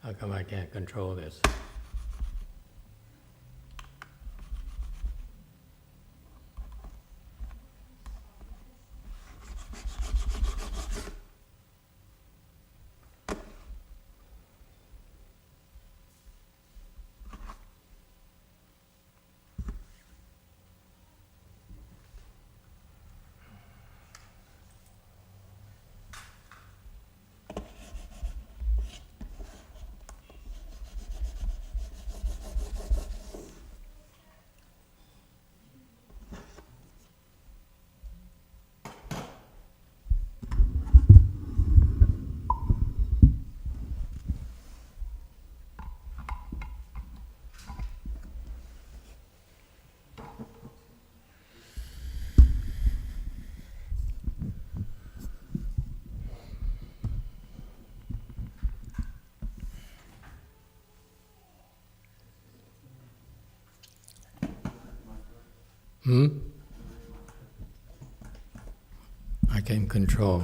How come I can't control this? I can control.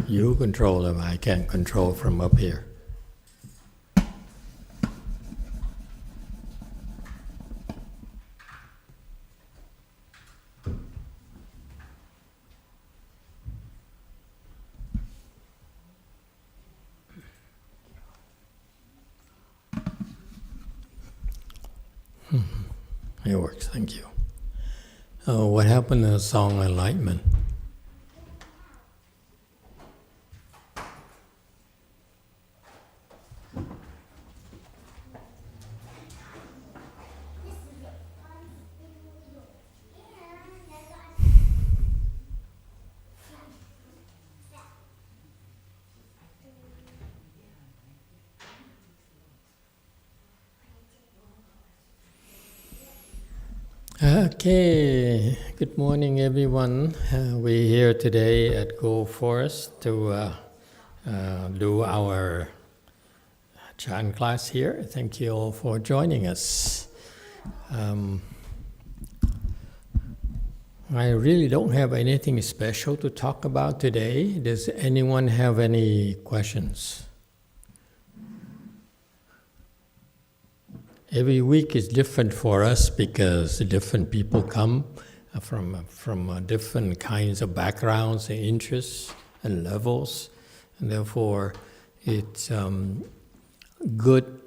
You control them, I can't control from up here. It works, thank you. What happened in the song Enlightenment? Okay, good morning everyone. We're here today at Go Forest to do our chant class here. Thank you all for joining us. I really don't have anything special to talk about today. Does anyone have any questions? Every week is different for us because different people come from different kinds of backgrounds and interests and levels, and therefore it's good,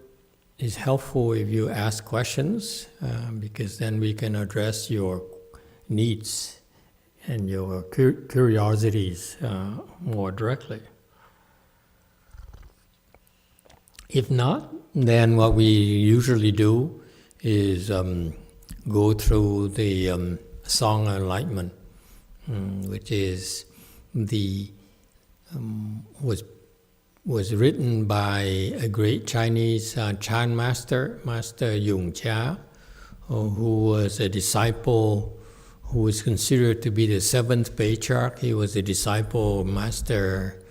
it's helpful if you ask questions because then we can address your needs and your curiosities more directly. If not, then what we usually do is go through the Song of Enlightenment, which is was written by a great Chinese chant master, Master YongHua, who was a disciple, who was considered to be the seventh patriarch. He was a disciple of Master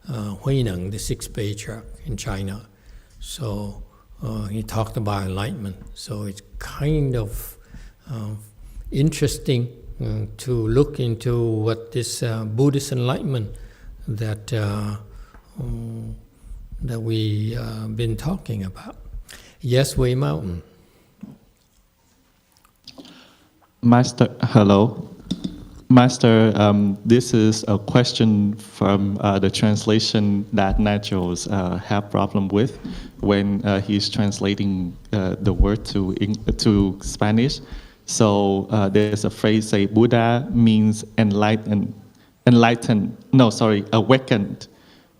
Huineng, the sixth patriarch in China. So he talked about enlightenment. So it's kind of interesting to look into what this Buddhist enlightenment that we been talking about. Yes, Wei Mountain. Master, hello. Master, this is a question from the translation that Naturals have problem with when he's translating the word to Spanish. So there's a phrase say Buddha means awakened.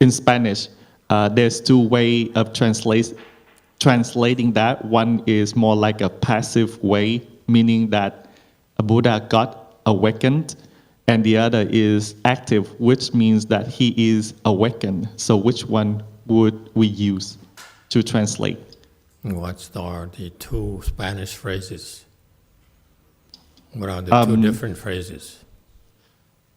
In Spanish. There's two ways of translating that. One is more like a passive way, meaning that a Buddha got awakened, and the other is active, which means that he is awakened. So which one would we use to translate? What are the two Spanish phrases? What are the two different phrases?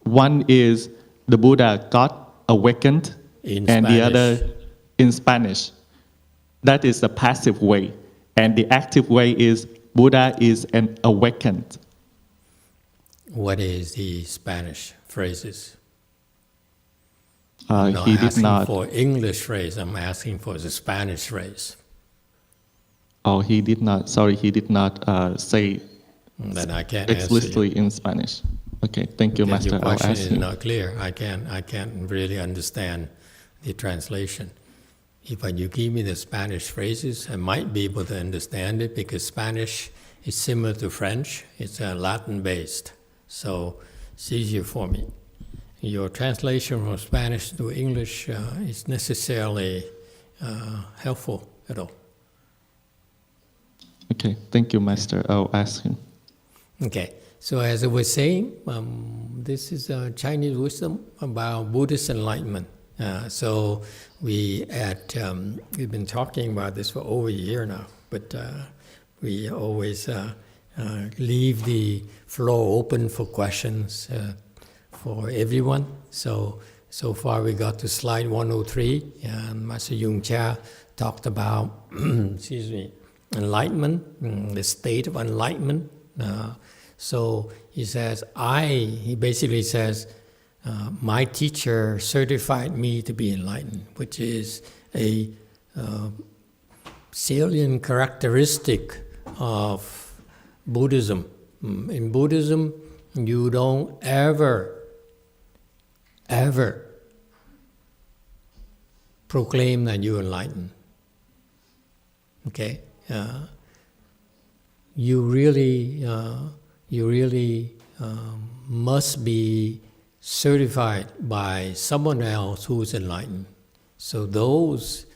One is the Buddha got awakened, In and Spanish. the other in Spanish. That is the passive way. And the active way is Buddha is an awakened. What is the Spanish phrases? I'm not He did asking not. for English phrase, I'm asking for the Spanish phrase. Oh, he did not. Sorry, he did not say Then I can't answer you. explicitly in Spanish. Okay, thank you, Because Master. your I'll question ask is him. not clear. I can't really understand the translation. If you give me the Spanish phrases, I might be able to understand it because Spanish is similar to French. It's Latin-based, so it's easier for me. Your translation from Spanish to English is necessarily helpful at all. Okay, thank you, Master. I'll ask him. Okay, so as I was saying, this is Chinese wisdom about Buddhist enlightenment. So we've been talking about this for over a year now, but we always leave the floor open for questions for everyone. So far we got to slide 103, and Master YongHua talked about, excuse me, enlightenment, the state of enlightenment. So he says, he basically says, my teacher certified me to be enlightened, which is a salient characteristic of Buddhism. In Buddhism, you don't ever proclaim that you're enlightened. Okay? You really must be certified by someone else who's enlightened. So those,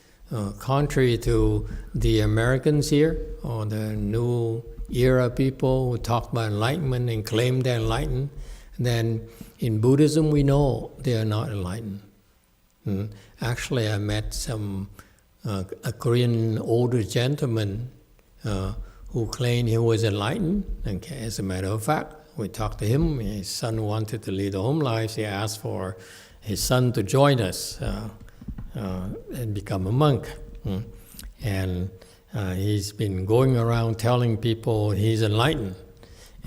contrary to the Americans here, or the new era people who talk about enlightenment and claim they're enlightened, then in Buddhism we know they are not enlightened. Actually, I met a Korean older gentleman who claimed he was enlightened. Okay, as a matter of fact, we talked to him. His son wanted to lead a home life. He asked for his son to join us and become a monk. And he's been going around telling people he's enlightened.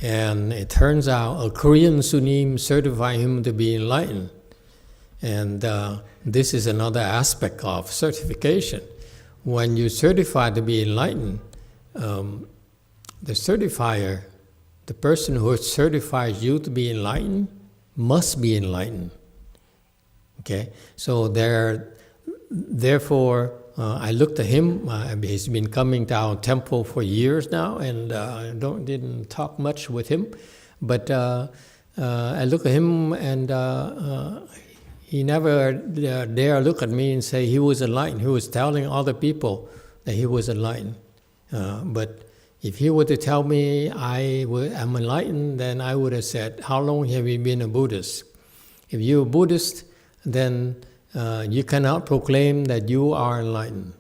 And it turns out a Korean Sunim certified him to be enlightened. And this is another aspect of certification. When you certify to be enlightened, the certifier, the person who certifies you to be enlightened, must be enlightened. Okay, so therefore, I looked at him. He's been coming to our temple for years now, and I didn't talk much with him. But I look at him, and he never dare look at me and say he was enlightened. He was telling other people that he was enlightened. But if he were to tell me I'm enlightened, then I would have said, how long have you been a Buddhist? If you're a Buddhist, then you cannot proclaim that you are enlightened.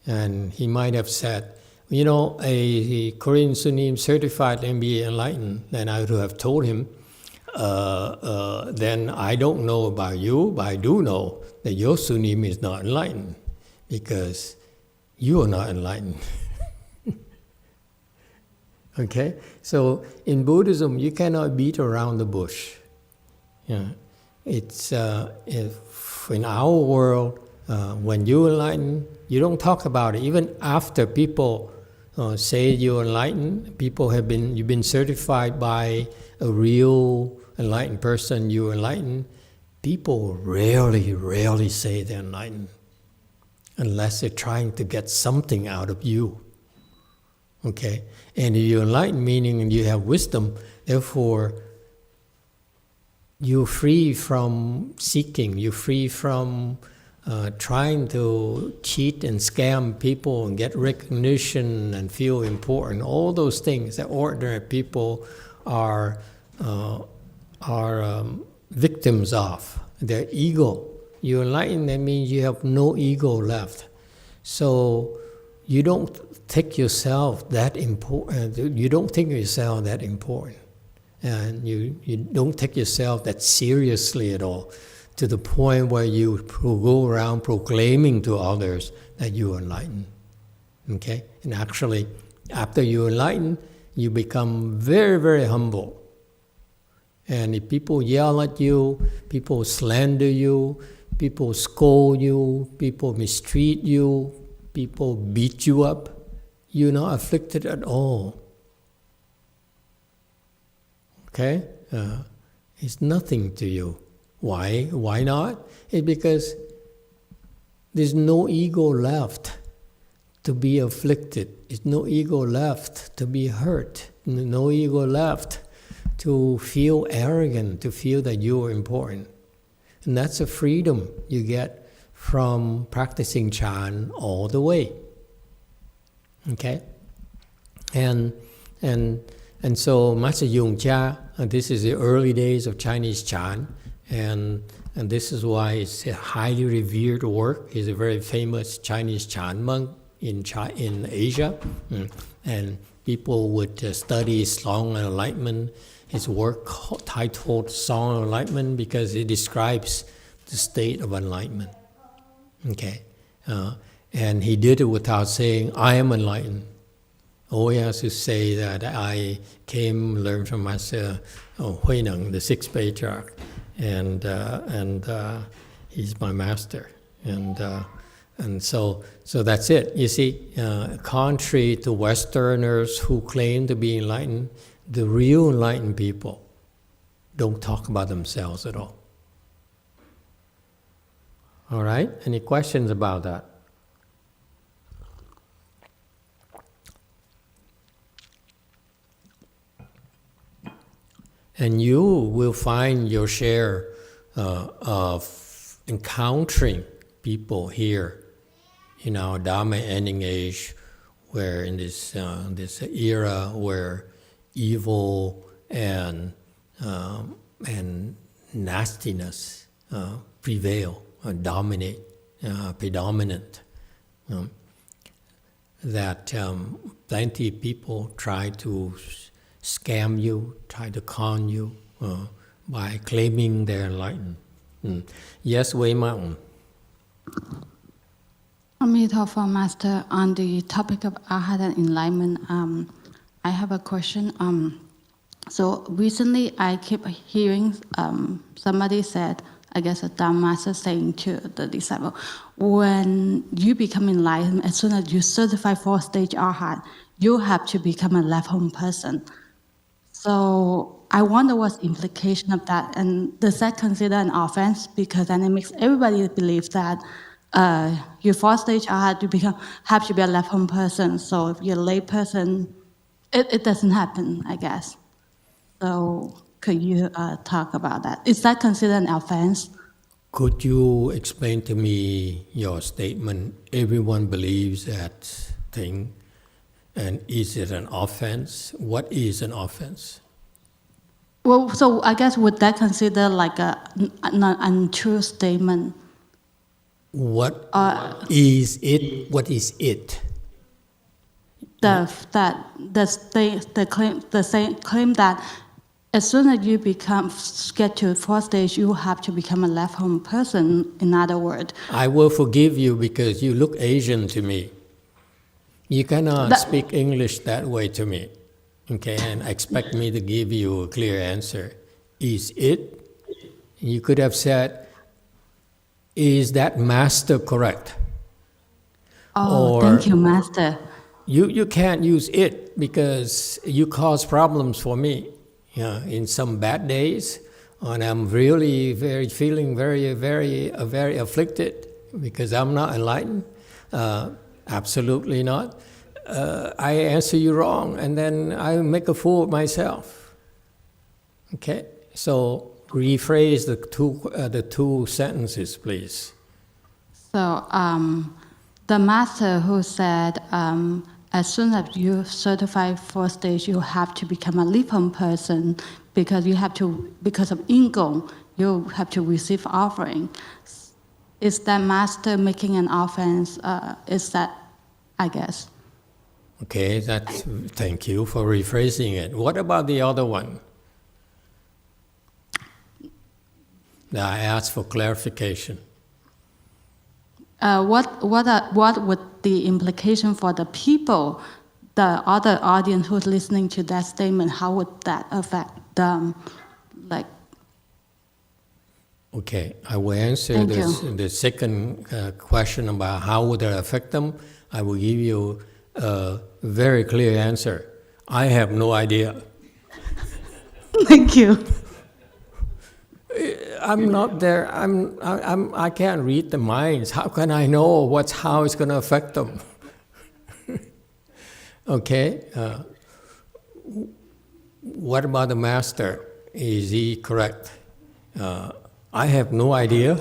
And he might have said, a Korean Sunim certified and be enlightened, then I would have told him, then I don't know about you, but I do know that your Sunim is not enlightened, because you are not enlightened. Okay? So in Buddhism, you cannot beat around the bush. It's in our world, when you enlighten, you don't talk about it. Even after people say you're enlightened, you've been certified by a real enlightened person, you're enlightened. People rarely say they're enlightened, unless they're trying to get something out of you. Okay? And if you're enlightened, meaning you have wisdom, therefore you're free from seeking, you're free from trying to cheat and scam people and get recognition and feel important. All those things that ordinary people are victims of. Their ego. You're enlightened, that means you have no ego left. So you don't take yourself that important. You don't think yourself that important. And you don't take yourself that seriously at all. to the point where you go around proclaiming to others that you are enlightened. Okay? And actually, after you enlighten, you become very, very humble. And if people yell at you, people slander you, people scold you, people mistreat you, people beat you up, you're not afflicted at all. Okay? It's nothing to you. Why? Why not? It's because there's no ego left to be afflicted. There's no ego left to be hurt. No ego left to feel arrogant, to feel that you are important. And that's a freedom you get from practicing Chan all the way. Okay? And so Master YongHua, this is the early days of Chinese Chan, and this is why it's a highly revered work. He's a very famous Chinese Chan monk in Asia, and people would study Song of Enlightenment. His work titled Song of Enlightenment because it describes the state of enlightenment. Okay, and he did it without saying, "I am enlightened." All he has to say that I came, learned from Master Huineng, the sixth patriarch, and he's my master, and so that's it. You see, contrary to Westerners who claim to be enlightened, the real enlightened people don't talk about themselves at all. All right? Any questions about that? And you will find your share of encountering people here in our Dharma ending age, where in this era where evil and nastiness prevail, dominate, predominant. That plenty of people try to scam you, try to con you by claiming they're enlightened. Yes, Wei Mountain. Emitofuo, Master, on the topic of Arhat and enlightenment, I have a question. So recently I keep hearing somebody said, I guess a Dharma master saying to the disciple, when you become enlightened, as soon as you certify fourth stage Arhat, you have to become a left-home person. So I wonder what's the implication of that, and does that consider an offense? Because then it makes everybody believe that your fourth stage Arhat, you have to be a left-home person. So if you're a lay person, it doesn't happen, I guess. So could you talk about that? Is that considered an offense? Could you explain to me your statement, everyone believes that thing, and is it an offense? What is an offense? Well, so I guess would that consider like an untrue statement? What is it? What is it? The claim that as soon as you get to fourth stage, you have to become a left-home person. In other words, I will forgive you because you look Asian to me. You cannot speak English that way to me, okay? And expect me to give you a clear answer. Is it? You could have said, is that master correct? Oh, thank you, Master. You can't use it because you cause problems for me. In some bad days, and I'm really feeling very afflicted because I'm not enlightened. Absolutely not. I answer you wrong, and then I make a fool of myself. Okay, so rephrase the two sentences, please. So the master who said, as soon as you certify fourth stage, you have to become a lifan person because because of ingong, you have to receive offering. Is that master making an offense? Is that, I guess? Okay, thank you for rephrasing it. What about the other one? that I asked for clarification. What would the implication for the people, the other audience who's listening to that statement? How would that affect them? Like. Okay, I will answer the second question about how would that affect them. I will give you a very clear answer. I have no idea. Thank you. I'm not there. I can't read the minds. How can I know how it's going to affect them? Okay. What about the master? Is he correct? I have no idea.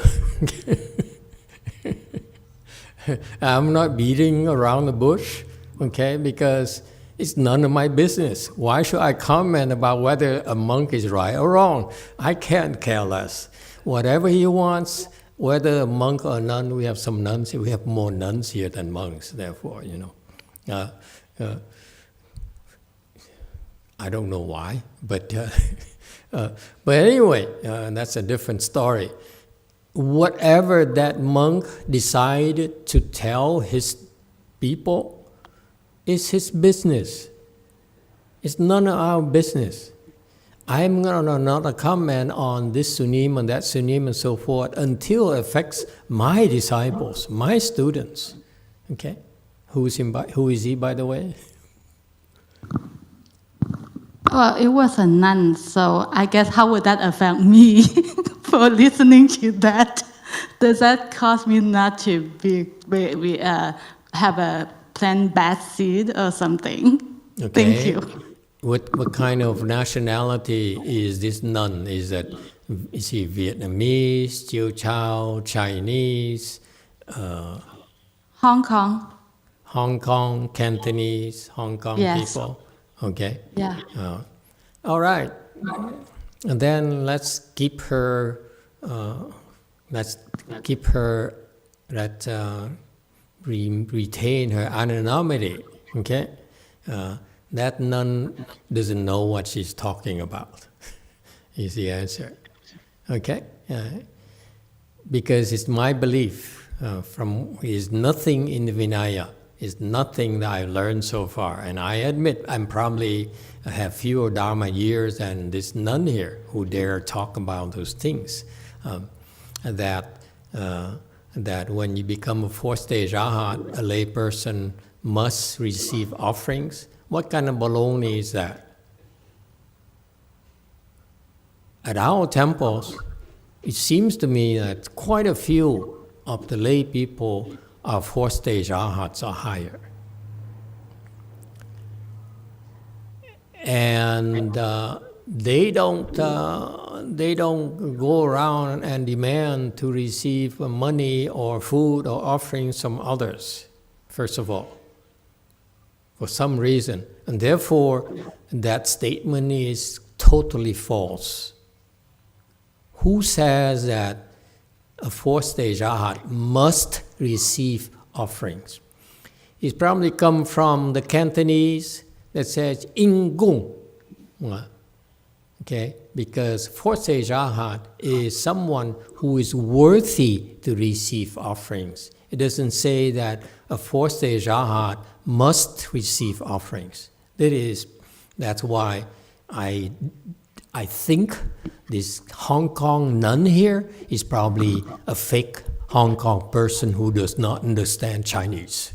I'm not beating around the bush, okay, because it's none of my business. Why should I comment about whether a monk is right or wrong? I can't care less. Whatever he wants, whether a monk or a nun, we have some nuns here. We have more nuns here than monks, therefore, I don't know why, but anyway, that's a different story. Whatever that monk decided to tell his people is his business. It's none of our business. I'm gonna not comment on this sunim and that sunim and so forth until it affects my disciples, my students. Okay, who is he, by the way? Well, it was a nun, so I guess how would that affect me for listening to that? Does that cause me not to have a plant bad seed or something? Okay. Thank you. What kind of nationality is this nun? Is he Vietnamese, Chiu Chow, Chinese? Hong Kong. Hong Kong, Cantonese, Hong Kong people? Okay. Yeah. All right. And then let's keep her. Retain her anonymity. Okay. That nun doesn't know what she's talking about. Is the answer. Okay. Because it's my belief. Is nothing in the Vinaya. Is nothing that I've learned so far. And I admit I have fewer Dharma years than this nun here who dare talk about those things. That when you become a fourth-stage Arhat, a lay person must receive offerings. What kind of baloney is that? At our temples, it seems to me that quite a few of the lay people are fourth-stage Arhats or higher. And they don't go around and demand to receive money or food or offerings from others, first of all, for some reason. And therefore, that statement is totally false. Who says that a fourth-stage Arhat must receive offerings? It's probably come from the Cantonese that says "in gung." Okay, because fourth-stage Arhat is someone who is worthy to receive offerings. It doesn't say that a fourth-stage Arhat must receive offerings. That's why I think this Hong Kong nun here is probably a fake Hong Kong person who does not understand Chinese.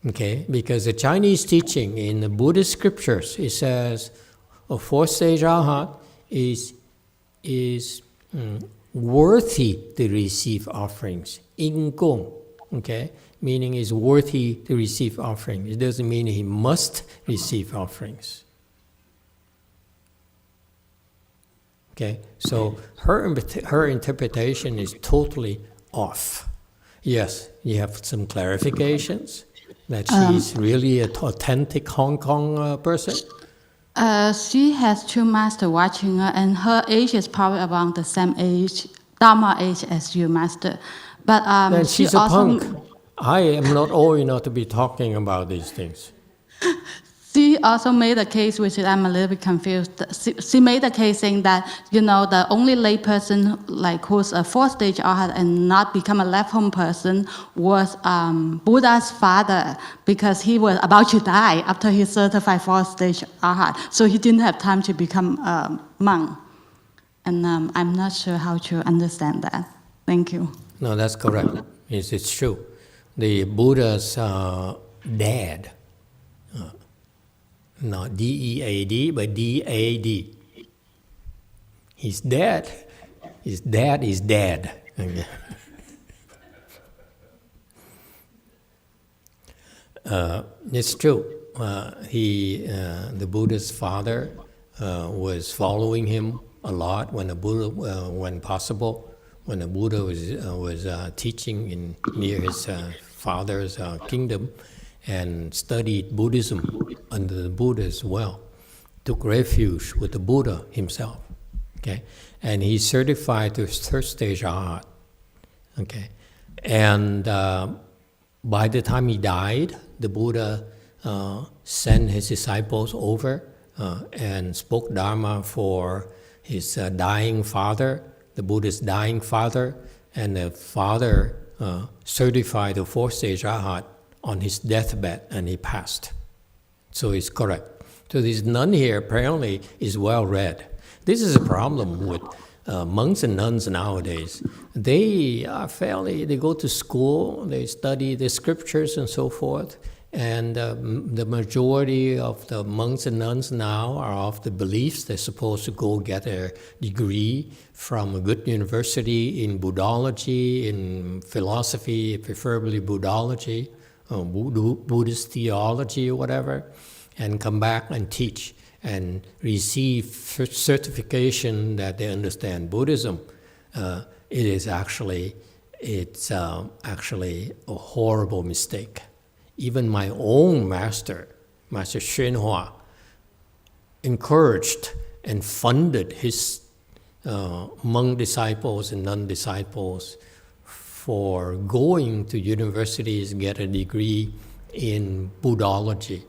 Okay, because the Chinese teaching in the Buddhist scriptures, it says a fourth-stage Arhat is worthy to receive offerings. In gong, okay, meaning is worthy to receive offerings. It doesn't mean he must receive offerings. Okay, so her interpretation is totally off. Yes, you have some clarifications that she's really an authentic Hong Kong person. She has two masters watching her, and her age is probably around the same age, Dharma age as you, master. But then she's a punk. I am not old enough to be talking about these things. She also made a case, which I'm a little bit confused. She made a case saying that, the only lay person like who's a fourth stage arhat and not become a left home person was Buddha's father, because he was about to die after he certified fourth stage arhat. So he didn't have time to become a monk. And I'm not sure how to understand that. Thank you. No, that's correct. It's true. The Buddha's dad, not D-E-A-D, but D-A-D. He's dead. His dad is dead. It's true. The Buddha's father was following him a lot when the Buddha, when possible, when the Buddha was teaching near his father's kingdom, and studied Buddhism under the Buddha as well. Took refuge with the Buddha himself. Okay, and he certified to third stage arhat. Okay, and by the time he died, the Buddha sent his disciples over and spoke Dharma for his dying father, the Buddha's dying father, and the father certified the fourth stage arhat on his deathbed, and he passed. So it's correct. So this nun here apparently is well read. This is a problem with monks and nuns nowadays. They go to school, they study the scriptures and so forth, and the majority of the monks and nuns now are of the beliefs they're supposed to go get a degree from a good university in Buddhology, in philosophy, preferably Buddhology, Buddhist theology or whatever, and come back and teach and receive certification that they understand Buddhism. It's actually a horrible mistake. Even my own master, Master YongHua, encouraged and funded his monk disciples and nun disciples for going to universities, get a degree in Buddhology.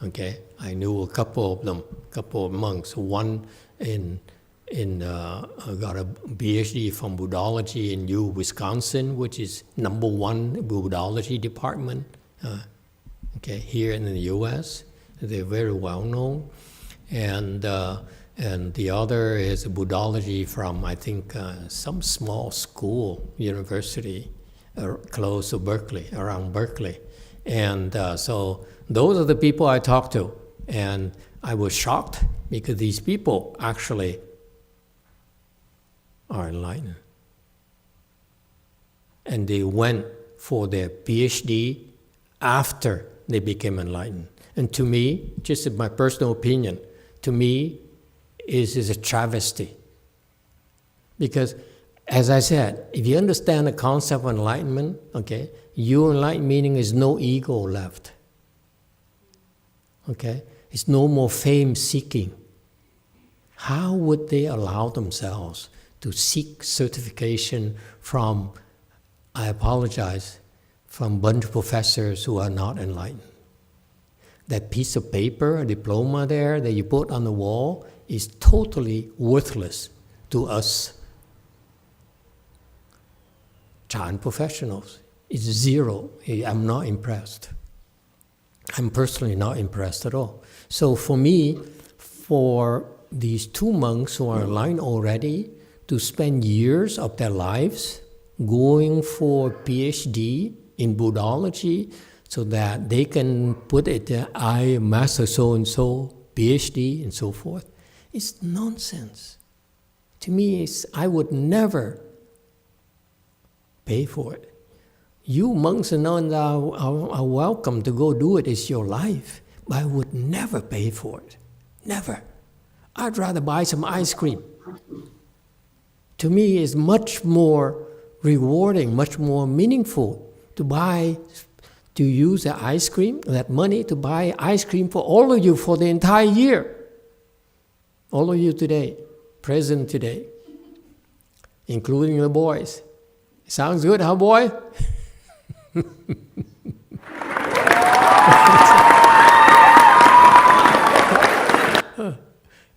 Okay, I knew a couple of them, a couple of monks. One got a PhD from Buddhology in Wisconsin, which is #1 Buddhology department. Here in the U.S., they're very well known, and the other is Buddhology from, I think, some small school, university, close to Berkeley, around Berkeley. And so those are the people I talked to. And I was shocked because these people actually are enlightened. And they went for their PhD after they became enlightened. And to me, just in my personal opinion, to me, it is a travesty. Because, as I said, if you understand the concept of enlightenment, okay, your enlightened meaning is no ego left. Okay? It's no more fame seeking. How would they allow themselves to seek certification from, I apologize, from a bunch of professors who are not enlightened? That piece of paper, a diploma there that you put on the wall is totally worthless to us Chan professionals. It's zero. I'm not impressed. I'm personally not impressed at all. So for me, for these two monks who are enlightened already, to spend years of their lives going for PhD in Buddhology so that they can put it there, I am Master so-and-so, PhD, and so forth, it's nonsense. To me, I would never pay for it. You monks and nuns are welcome to go do it. It's your life. But I would never pay for it. Never. I'd rather buy some ice cream. To me, it's much more rewarding, much more meaningful to use that ice cream, that money to buy ice cream for all of you for the entire year. All of you today, present today, including the boys. Sounds good, huh, boy?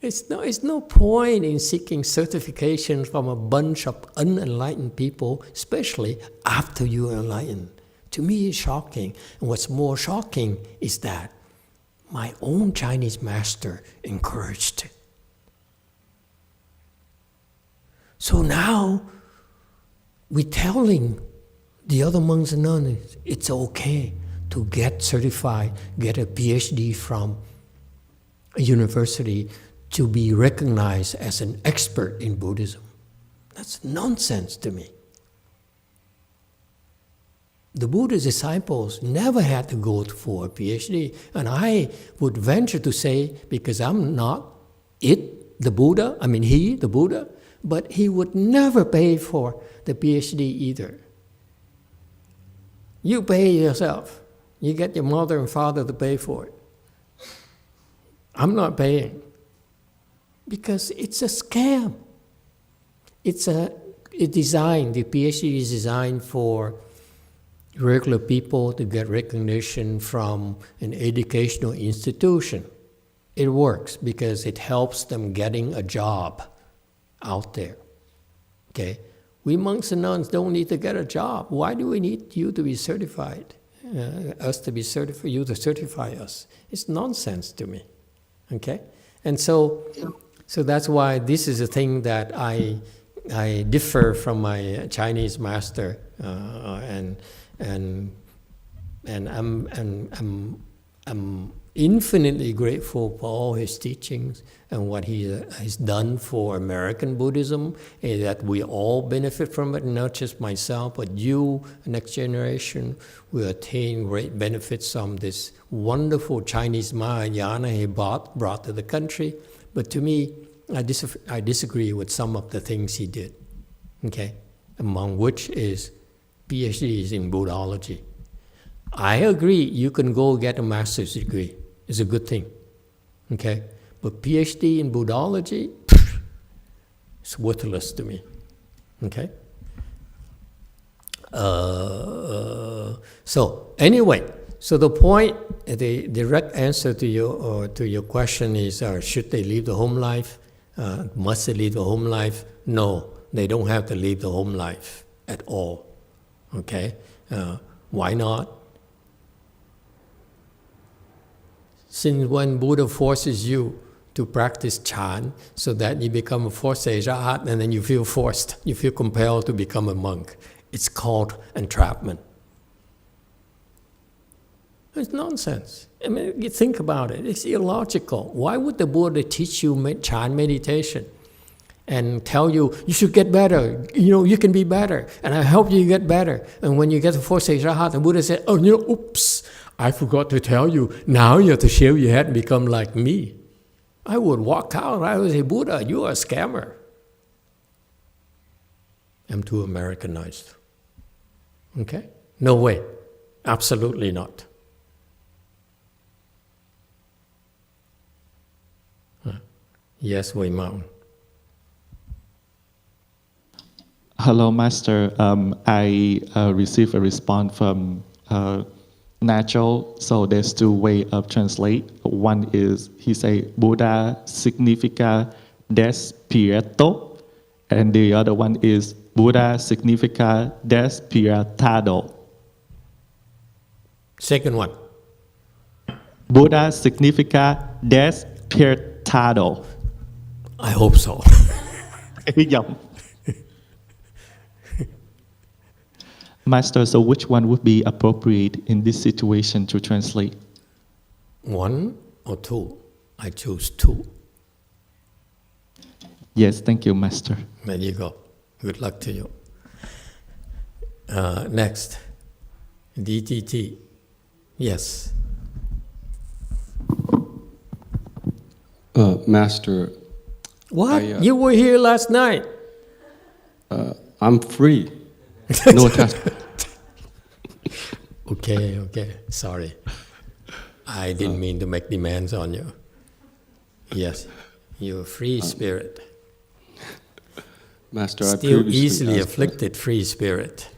It's no point in seeking certification from a bunch of unenlightened people, especially after you're enlightened. To me, it's shocking. And what's more shocking is that my own Chinese master encouraged it. So now, we're telling the other monks and nuns it's okay to get certified, get a PhD from a university to be recognized as an expert in Buddhism. That's nonsense to me. The Buddha's disciples never had to go for a PhD. And I would venture to say, because I'm not the Buddha, he, the Buddha, but he would never pay for the PhD either. You pay yourself. You get your mother and father to pay for it. I'm not paying. Because it's a scam. The PhD is designed for regular people to get recognition from an educational institution. It works because it helps them getting a job out there. Okay? We monks and nuns don't need to get a job. Why do we need you to be certified? Us to be certified, you to certify us? It's nonsense to me. Okay? And so that's why this is a thing that I differ from my Chinese master, and I'm infinitely grateful for all his teachings and what he has done for American Buddhism, and that we all benefit from it, not just myself, but you, next generation, will attain great benefits from this wonderful Chinese Mahayana he brought to the country. But to me, I disagree with some of the things he did, okay? Among which is PhDs in Buddhology. I agree, you can go get a master's degree. It's a good thing, okay? But PhD in Buddhology, it's worthless to me, okay? So anyway, so the point, the direct answer to your question is, should they leave the home life? Must they leave the home life? No, they don't have to leave the home life at all, okay? Why not? Since when Buddha forces you to practice Chan so that you become a forced Rahat, and then you feel forced, you feel compelled to become a monk. It's called entrapment. It's nonsense. You think about it. It's illogical. Why would the Buddha teach you Chan meditation and tell you, you should get better, you can be better, and I help you get better. And when you get to forced Rahat, the Buddha said, oops, I forgot to tell you, now you have to shave your head and become like me. I would walk out, I would say, Buddha, you are a scammer. I'm too Americanized. Okay? No way. Absolutely not. Yes, Wei Mao. Hello, Master. I received a response from Natural. So there's two ways of translate. One is, he say, Buddha significa despierto. And the other one is, Buddha significa despiertado. Second one. Buddha significa despiertado. I hope so. Master, so which one would be appropriate in this situation to translate? One or two? I choose two. Yes, thank you, Master. There you go. Good luck to you. Next. DTT. Yes. Master. What? You were here last night. I'm free. No attachment. Okay. Sorry. I didn't mean to make demands on you. Yes, you're a free spirit. Master, still easily afflicted free spirit.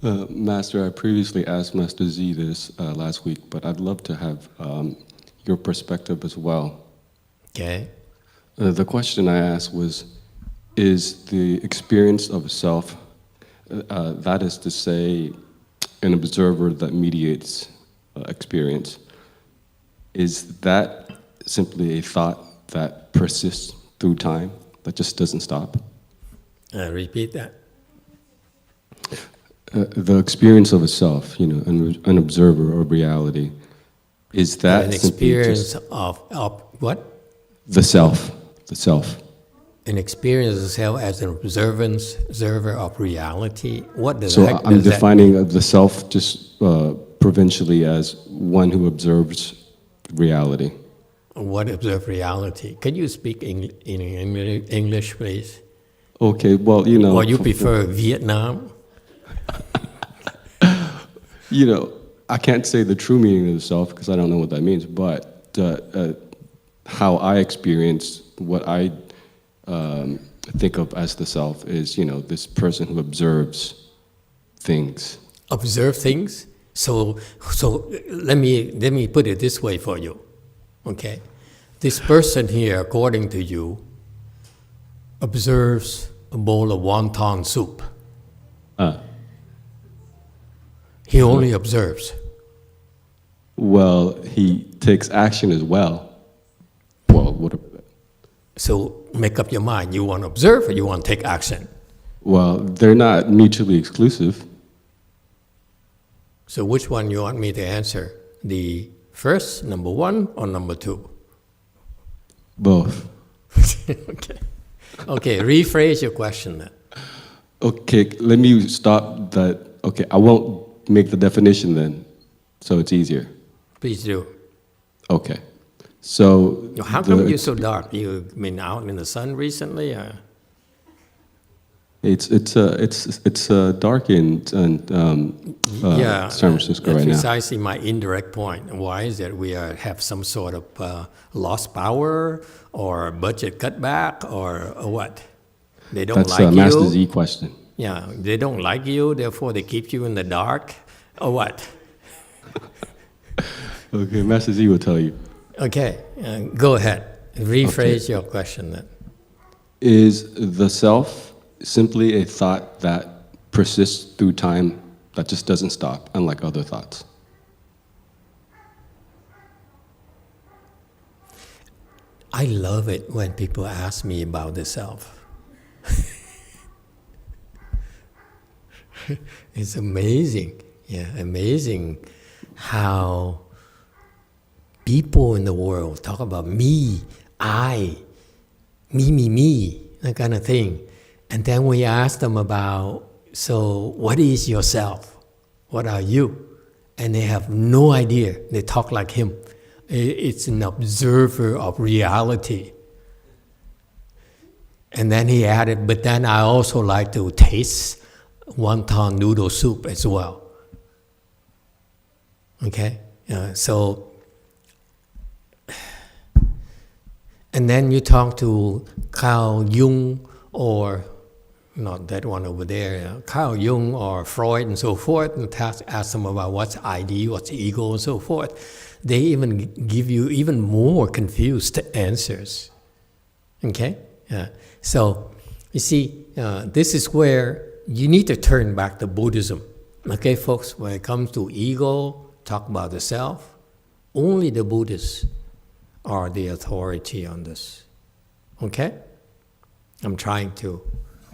Master, I previously asked Master Z this last week, but I'd love to have your perspective as well. Okay. The question I asked was, is the experience of self, that is to say, an observer that mediates experience, is that simply a thought that persists through time, that just doesn't stop? Repeat that. The experience of a self, an observer of reality, is that An simply experience just of what? the self? An experience of self as an observer of reality. What does So that I'm does that defining mean? the self just provincially as one who observes reality. What observe reality? Can you speak in English, please? Okay, well, Or you prefer Vietnam? I can't say the true meaning of the self because I don't know what that means, but how I experience what I think of as the self is, this person who observes things. Observe things. So let me put it this way for you. Okay, this person here, according to you, observes a bowl of wonton soup. He only observes. Well, he takes action as well. Well, what? So make up your mind. You want to observe or you want to take action? Well, they're not mutually exclusive. So which one you want me to answer? The first, number one, or number two? Both. Okay, rephrase your question then. Okay, let me stop that. Okay, I won't make the definition then, so it's easier. Please do. Okay, so How come you're so dark? You've been out in the sun recently? it's dark in San Francisco right now. Precisely my indirect point. Why is it we have some sort of lost power or budget cutback or what? They don't That's like a Master you. Z question. Yeah, they don't like you, therefore they keep you in the dark, or what? Okay, Master Z will tell you. Okay, go ahead. Rephrase your question then. Is the self simply a thought that persists through time, that just doesn't stop, unlike other thoughts? I love it when people ask me about the self. It's amazing, amazing how people in the world talk about me, I, me, that kind of thing. And then we ask them about, so what is yourself? What are you? And they have no idea. They talk like him. It's an observer of reality. And then he added, but then I also like to taste wonton noodle soup as well. Okay? And then you talk to Carl Jung, or not that one over there, Carl Jung or Freud and so forth, and ask them about what's ID, what's ego, and so forth. They even give you even more confused answers. Okay? So, you see, this is where you need to turn back to Buddhism. Okay, folks, when it comes to ego, talk about the self, only the Buddhists are the authority on this. Okay? I'm trying to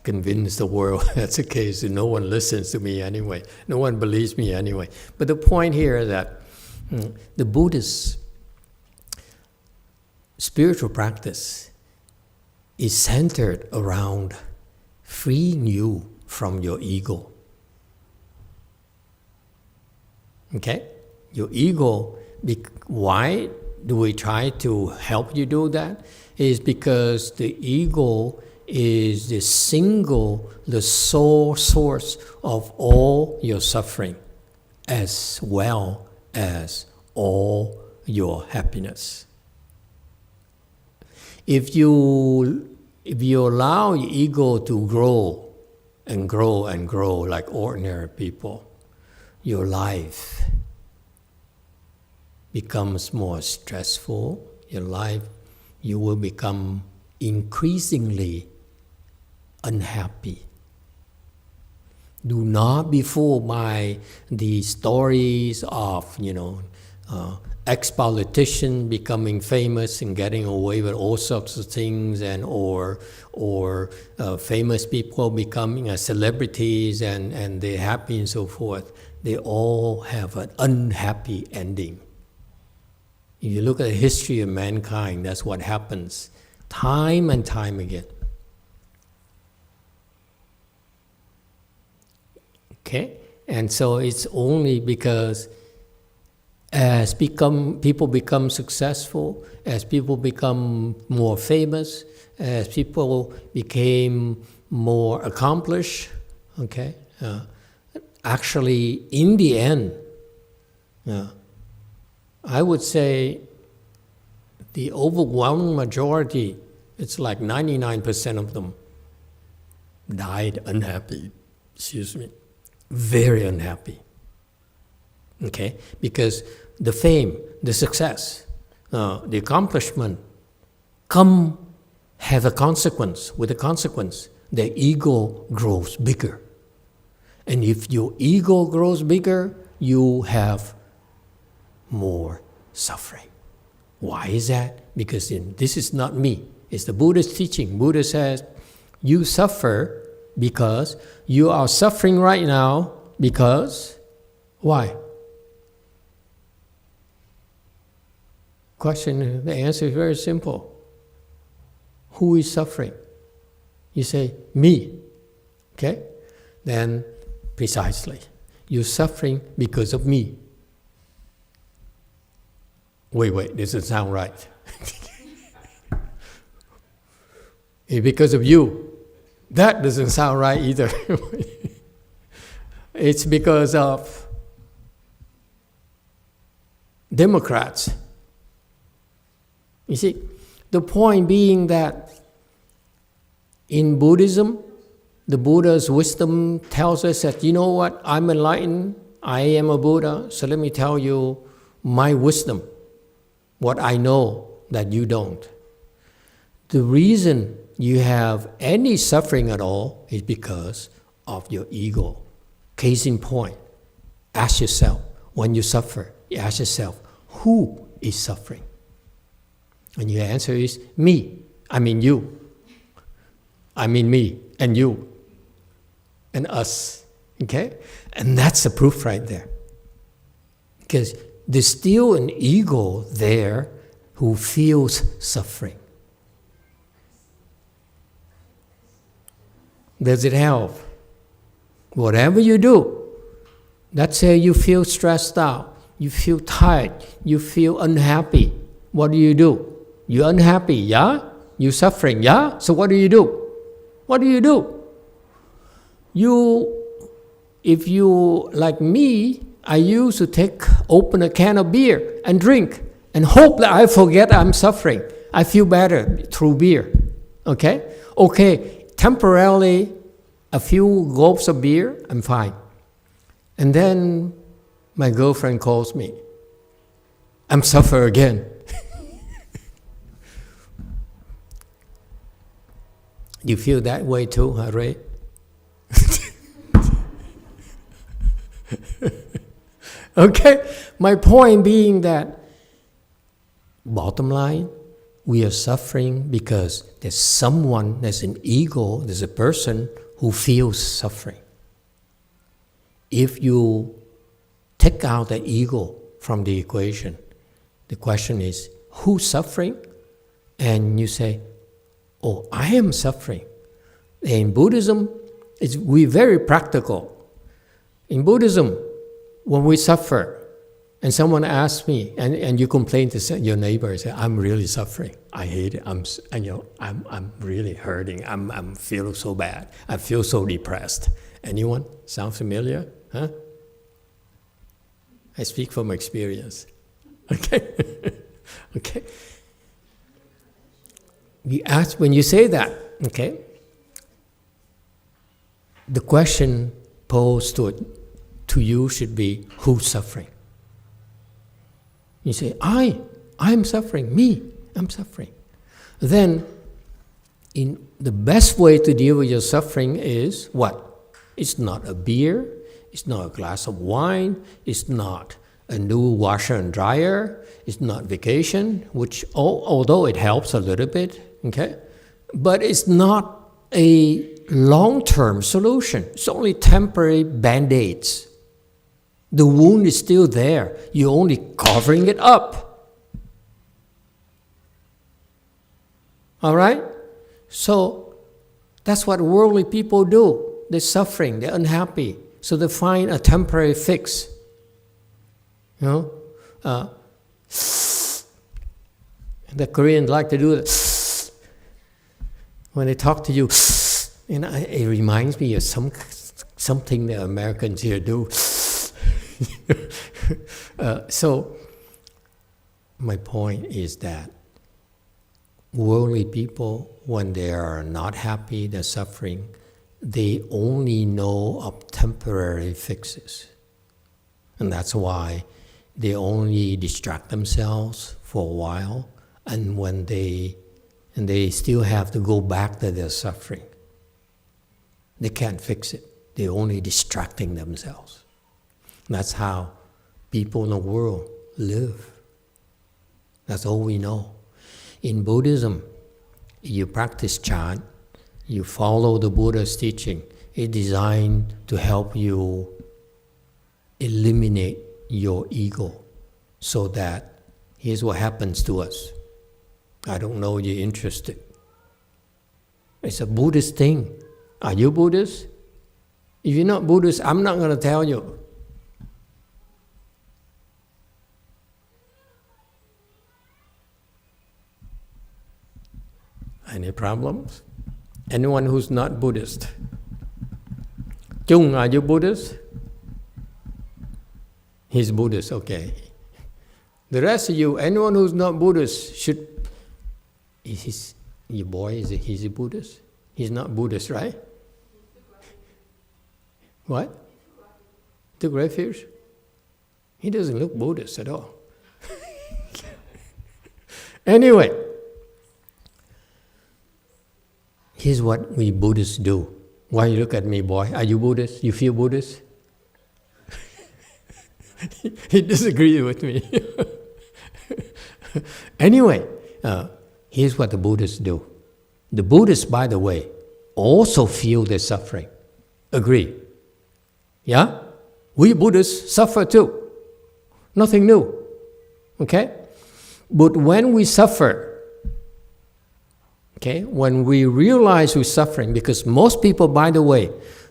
convince the world that's the case, and no one listens to me anyway. No one believes me anyway. But the point here is that the Buddhist spiritual practice is centered around freeing you from your ego. Okay? Your ego, why do we try to help you do that? Is because the ego is the sole source of all your suffering, as well as all your happiness. If you allow your ego to grow and grow and grow like ordinary people, your life becomes more stressful, your life, you will become increasingly unhappy. Do not be fooled by the stories of, ex-politician becoming famous and getting away with all sorts of things, and or famous people becoming celebrities and they're happy and so forth. They all have an unhappy ending. If you look at the history of mankind, that's what happens time and time again. Okay? And so it's only because as people become successful, as people become more famous, as people became more accomplished, okay? Actually, in the end, I would say the overwhelming majority, it's like 99% of them, died unhappy. Very unhappy. Okay? Because the fame, the success, the accomplishment have a consequence. With a consequence, the ego grows bigger. And if your ego grows bigger, you have more suffering. Why is that? Because this is not me. It's the Buddha's teaching. Buddha says, you suffer because you are suffering right now because, why? The answer is very simple. Who is suffering? You say, me. Okay? Then, precisely, you're suffering because of me. Wait, this doesn't sound right. It's because of you. That doesn't sound right either. It's because of Democrats. You see, the point being that in Buddhism, the Buddha's wisdom tells us that, you know what, I'm enlightened, I am a Buddha, so let me tell you my wisdom, what I know that you don't. The reason you have any suffering at all is because of your ego. Case in point, ask yourself, when you suffer, you ask yourself, who is suffering? And your answer is me. I mean you. I mean me and you and us. Okay? And that's the proof right there. Because there's still an ego there who feels suffering. Does it help? Whatever you do, let's say you feel stressed out, you feel tired, you feel unhappy. What do? You're unhappy, yeah? You're suffering, yeah? So what do? What do? If you, like me, I used to open a can of beer and drink and hope that I forget I'm suffering. I feel better through beer, okay? Okay, temporarily, a few gulps of beer, I'm fine. And then my girlfriend calls me. I'm suffering again. You feel that way too, huh, Ray? Okay, my point being that, bottom line, we are suffering because there's an ego, there's a person who feels suffering. If you take out the ego from the equation, the question is, who's suffering? And you say, oh, I am suffering. In Buddhism, we're very practical. In Buddhism, when we suffer, and someone asks me, and you complain to your neighbor and say, I'm really suffering. I hate it. I'm really hurting. I'm feeling so bad. I feel so depressed. Anyone? Sound familiar? Huh? I speak from experience. Okay? Okay? You ask, when you say that, okay, the question posed to you should be, who's suffering? You say, I'm suffering, I'm suffering. Then, the best way to deal with your suffering is what? It's not a beer, it's not a glass of wine, it's not a new washer and dryer, it's not vacation, which although it helps a little bit, okay? But it's not a long-term solution. It's only temporary band-aids. The wound is still there. You're only covering it up. All right? So that's what worldly people do. They're suffering, they're unhappy. So they find a temporary fix. You know? The Koreans like to do that. When they talk to you, it reminds me of something the Americans here do. So my point is that worldly people, when they are not happy, they're suffering, they only know of temporary fixes. And that's why they only distract themselves for a while, and when they still have to go back to their suffering. They can't fix it. They're only distracting themselves. That's how people in the world live. That's all we know. In Buddhism, you practice chant, you follow the Buddha's teaching. It's designed to help you eliminate your ego, so that here's what happens to us. I don't know you're interested. It's a Buddhist thing. Are you Buddhist? If you're not Buddhist, I'm not going to tell you. Any problems? Anyone who's not Buddhist? Chung, are you Buddhist? He's Buddhist, okay. The rest of you, anyone who's not Buddhist should... Your boy, he's a Buddhist? He's not Buddhist, right? What? Took refuge? He doesn't look Buddhist at all. Anyway, here's what we Buddhists do. Why you look at me, boy? Are you Buddhist? You feel Buddhist? He disagrees with me. Anyway, here's what the Buddhists do. The Buddhists, by the way, also feel their suffering. Agree? Yeah? We Buddhists suffer too. Nothing new. Okay? But when we suffer, okay, when we realize we're suffering, because most people, by the way,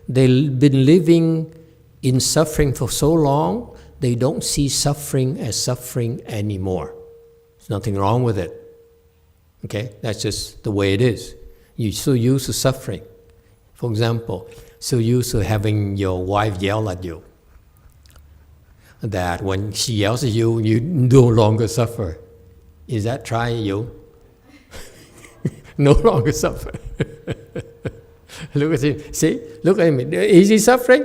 they've been living in suffering for so long, they don't see suffering as suffering anymore. There's nothing wrong with it. Okay? That's just the way it is. You're so used to suffering. For example, so used to having your wife yell at you, that when she yells at you, you no longer suffer. Is that trying you? No longer suffer. Look at him. See? Look at him. Is he suffering?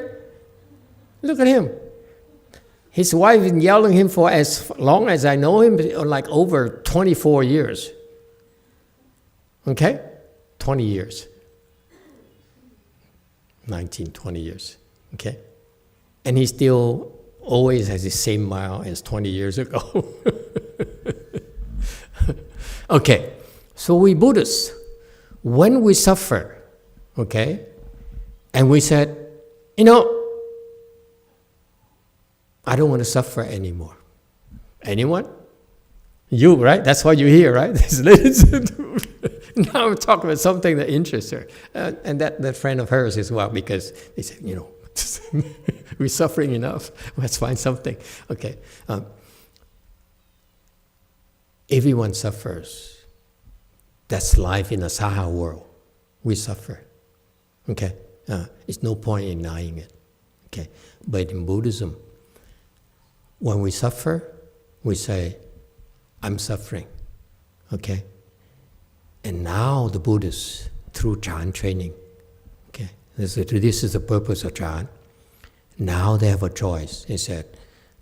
Look at him. His wife has been yelling at him for as long as I know him, like over 24 years. Okay? 20 years. 19, 20 years. Okay? And he still always has the same smile as 20 years ago. Okay. So we Buddhists, when we suffer, okay, and we said, you know, I don't want to suffer anymore. Anyone? You, right? That's why you're here, right? Now I'm talking about something that interests her. And that friend of hers as well, because they said, you know, we're suffering enough. Let's find something. Okay. Everyone suffers. That's life in a Saha world. We suffer. Okay? It's no point in denying it. Okay? But in Buddhism, when we suffer, we say, I'm suffering. Okay? And now the Buddhists, through chant training, okay, this is the purpose of chant. Now they have a choice. They said,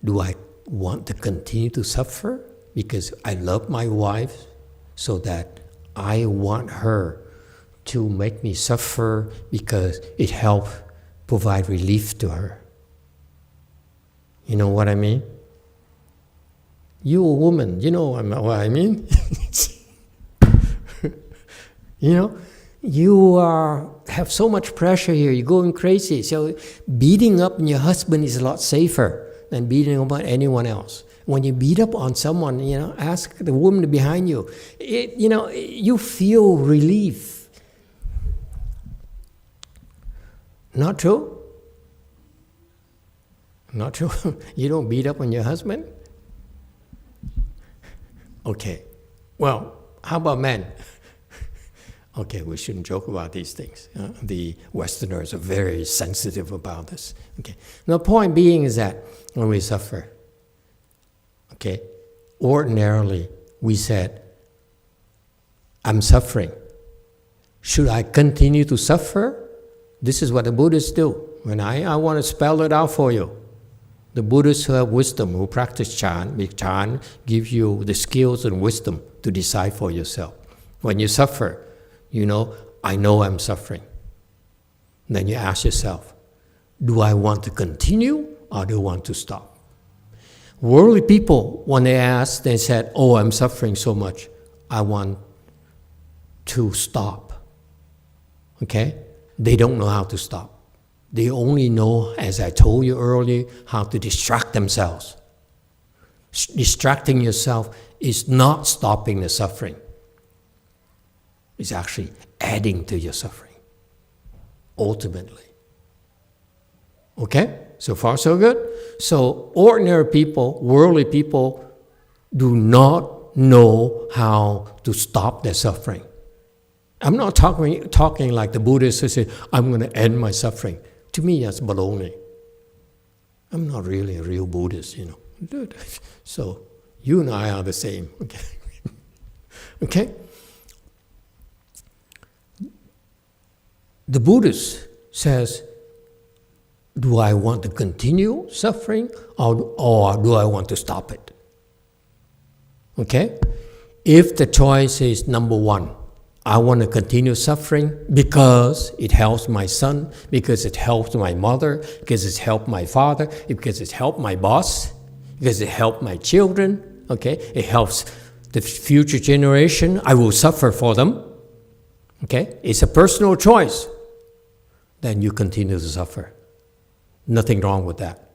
do I want to continue to suffer because I love my wife, so that I want her to make me suffer because it helps provide relief to her. You know what I mean? You a woman, you know what I mean? You know, you have so much pressure here, you're going crazy. So beating up on your husband is a lot safer than beating up on anyone else. When you beat up on someone, you know, ask the woman behind you. You know, you feel relief. Not true? Not true? You don't beat up on your husband? Okay. Well, how about men? Okay, we shouldn't joke about these things. The Westerners are very sensitive about this. Okay. The point being is that when we suffer, okay, ordinarily we said, I'm suffering. Should I continue to suffer? This is what the Buddhists do. When I want to spell it out for you. The Buddhists who have wisdom, who practice Chan, Chan gives you the skills and wisdom to decide for yourself. When you suffer, you know I'm suffering. Then you ask yourself, do I want to continue or do I want to stop? Worldly people, when they asked, they said, oh, I'm suffering so much, I want to stop. Okay? They don't know how to stop. They only know, as I told you earlier, how to distract themselves. Distracting yourself is not stopping the suffering. It's actually adding to your suffering, ultimately. Okay? So far, so good? So ordinary people, worldly people, do not know how to stop their suffering. I'm not talking like the Buddhists who say, I'm going to end my suffering. To me, that's baloney. I'm not really a real Buddhist, you know. So you and I are the same, okay? Okay? The Buddhist says, do I want to continue suffering or do I want to stop it? Okay? If the choice is number one, I want to continue suffering because it helps my son, because it helps my mother, because it helps my father, because it helps my boss, because it helps my children, okay? It helps the future generation. I will suffer for them, okay? It's a personal choice. Then you continue to suffer. Nothing wrong with that,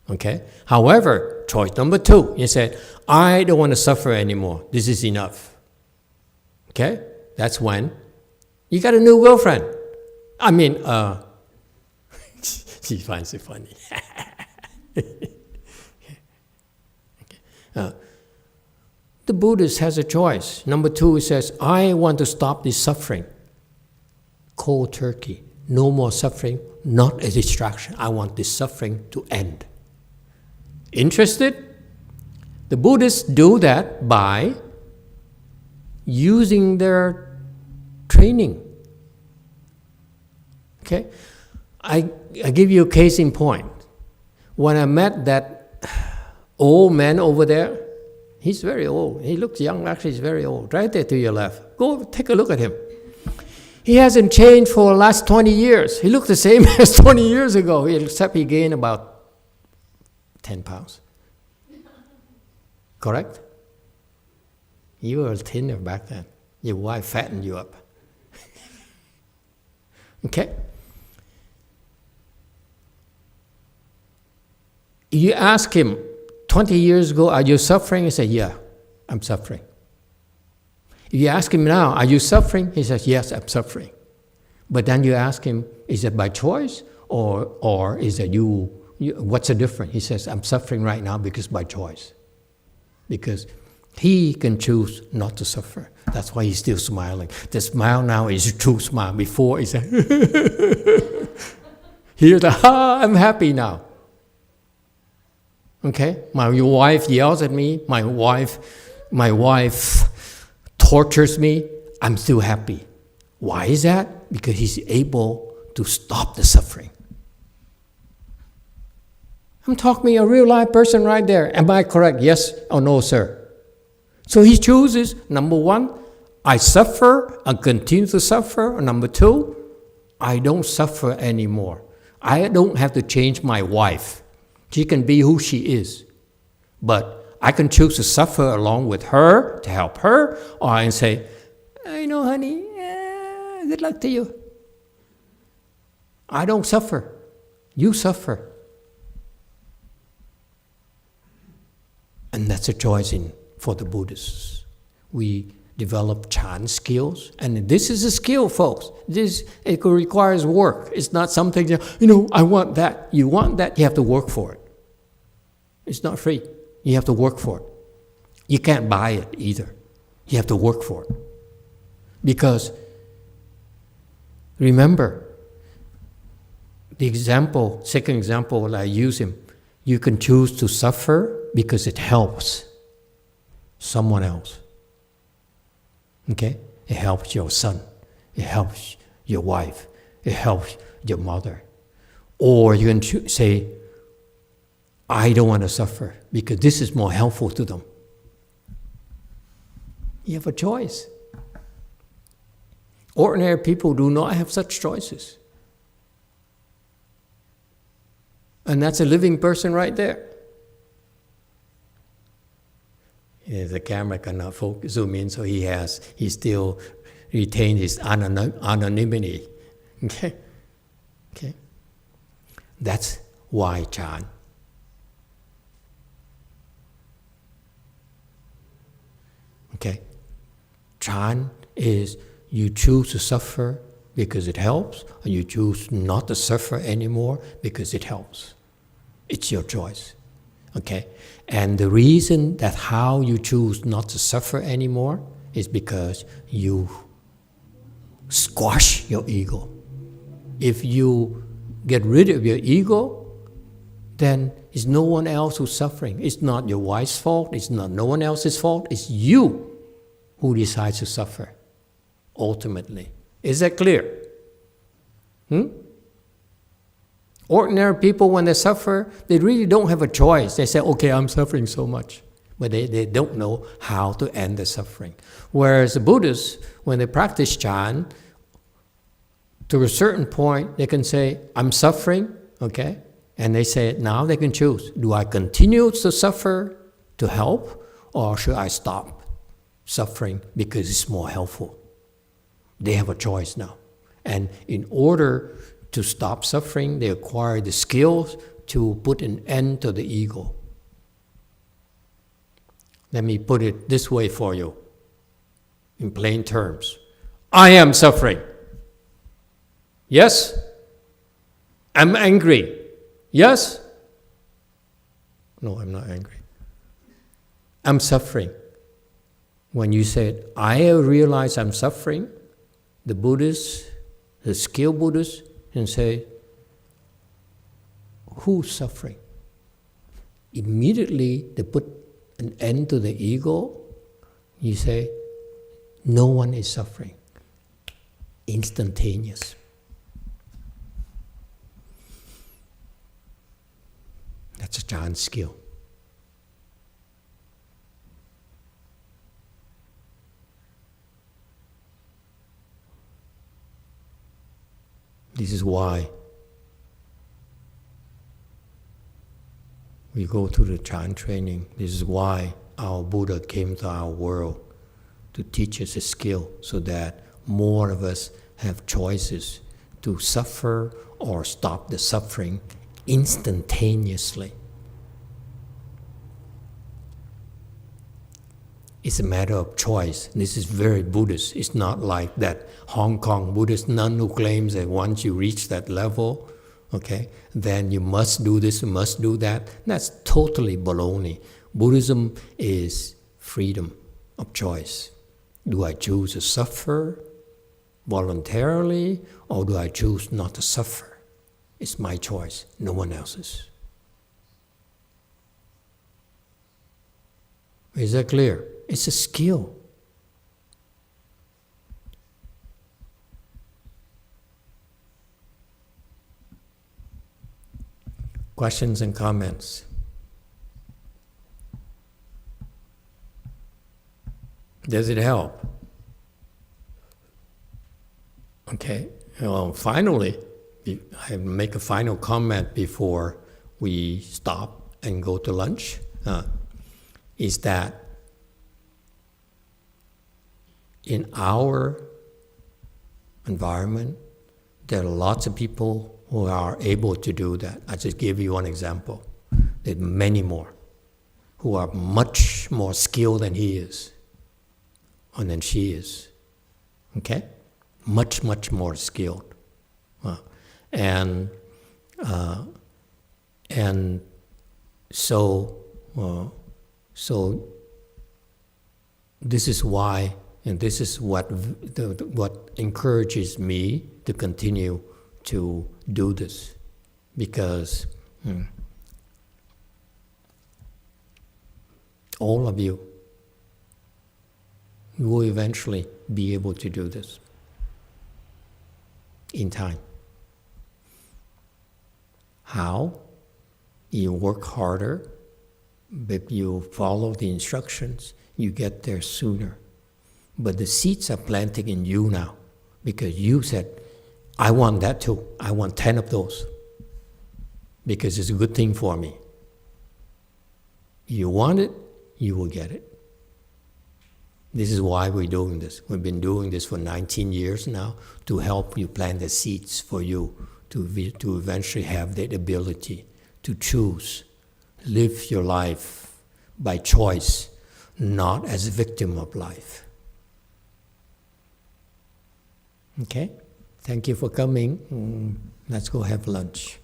okay? However, choice number two, you said, I don't want to suffer anymore. This is enough, okay? That's when you got a new girlfriend. I mean, she finds it funny. Okay. The Buddhist has a choice. Number two, he says, I want to stop this suffering. Cold turkey. No more suffering, not a distraction. I want this suffering to end. Interested? The Buddhists do that by using their training. Okay? I give you a case in point. When I met that old man over there, he's very old. He looks young, actually he's very old. Right there to your left. Go take a look at him. He hasn't changed for the last 20 years. He looks the same as 20 years ago, except he gained about 10 pounds. Correct? You were thinner back then. Your wife fattened you up. Okay? You ask him, 20 years ago, are you suffering? He said, yeah, I'm suffering. If you ask him now, are you suffering? He says, yes, I'm suffering. But then you ask him, is it by choice or is it you, what's the difference? He says, I'm suffering right now because by choice. Because he can choose not to suffer. That's why he's still smiling. The smile now is a true smile. Before it's a here's the, I'm happy now. Okay? My wife yells at me. My wife tortures me. I'm still happy. Why is that? Because he's able to stop the suffering. I'm talking a real life person right there. Am I correct? Yes or no, sir? So he chooses, number one, I suffer and continue to suffer. Number two, I don't suffer anymore. I don't have to change my wife. She can be who she is. But I can choose to suffer along with her, to help her, or I can say, honey, good luck to you. I don't suffer. You suffer. And that's a choice for the Buddhists. We develop Chan skills, and this is a skill, folks. It requires work. It's not something that, I want that. You want that, you have to work for it. It's not free. You have to work for it. You can't buy it either. You have to work for it. Because, remember, the second example that I use him, you can choose to suffer because it helps someone else. Okay? It helps your son. It helps your wife. It helps your mother. Or you can say, I don't want to suffer because this is more helpful to them. You have a choice. Ordinary people do not have such choices. And that's a living person right there. Yeah, the camera cannot zoom in, so he still retains his anonymity. Okay? That's why Chan. Okay? Chan is you choose to suffer because it helps, or you choose not to suffer anymore because it helps. It's your choice. Okay? And the reason that how you choose not to suffer anymore is because you squash your ego. If you get rid of your ego, then it's no one else who's suffering. It's not your wife's fault. It's not no one else's fault. It's you who decides to suffer, ultimately. Is that clear? Ordinary people, when they suffer, they really don't have a choice. They say, okay, I'm suffering so much. But they don't know how to end the suffering. Whereas the Buddhists, when they practice Chan, to a certain point, they can say, I'm suffering, okay? And they say, now they can choose. Do I continue to suffer to help, or should I stop suffering because it's more helpful? They have a choice now. And in order to stop suffering, they acquire the skills to put an end to the ego. Let me put it this way for you, in plain terms. I am suffering. Yes? I'm angry. Yes? No, I'm not angry. I'm suffering. When you said, I realize I'm suffering, the Buddhists, the skilled Buddhists, and say, who's suffering? Immediately they put an end to the ego. You say, no one is suffering. Instantaneous. That's a Chan skill. This is why we go to the Chan training. This is why our Buddha came to our world to teach us a skill so that more of us have choices to suffer or stop the suffering instantaneously. It's a matter of choice. This is very Buddhist. It's not like that Hong Kong Buddhist nun who claims that once you reach that level, okay, then you must do this, you must do that. That's totally baloney. Buddhism is freedom of choice. Do I choose to suffer voluntarily, or do I choose not to suffer? It's my choice, no one else's. Is that clear? It's a skill. Questions and comments? Does it help? Okay. Well, finally, I make a final comment before we stop and go to lunch. Is that in our environment, there are lots of people who are able to do that. I just give you one example. There are many more who are much more skilled than he is, and than she is. Okay? Much, much more skilled. And so this is why, and this is what encourages me to continue to do this, because all of you will eventually be able to do this in time. How? You work harder, but you follow the instructions, you get there sooner. But the seeds are planted in you now, because you said, I want that too. I want 10 of those, because it's a good thing for me. You want it, you will get it. This is why we're doing this. We've been doing this for 19 years now, to help you plant the seeds for you to eventually have that ability to choose, live your life by choice, not as a victim of life. Okay? Thank you for coming. Let's go have lunch.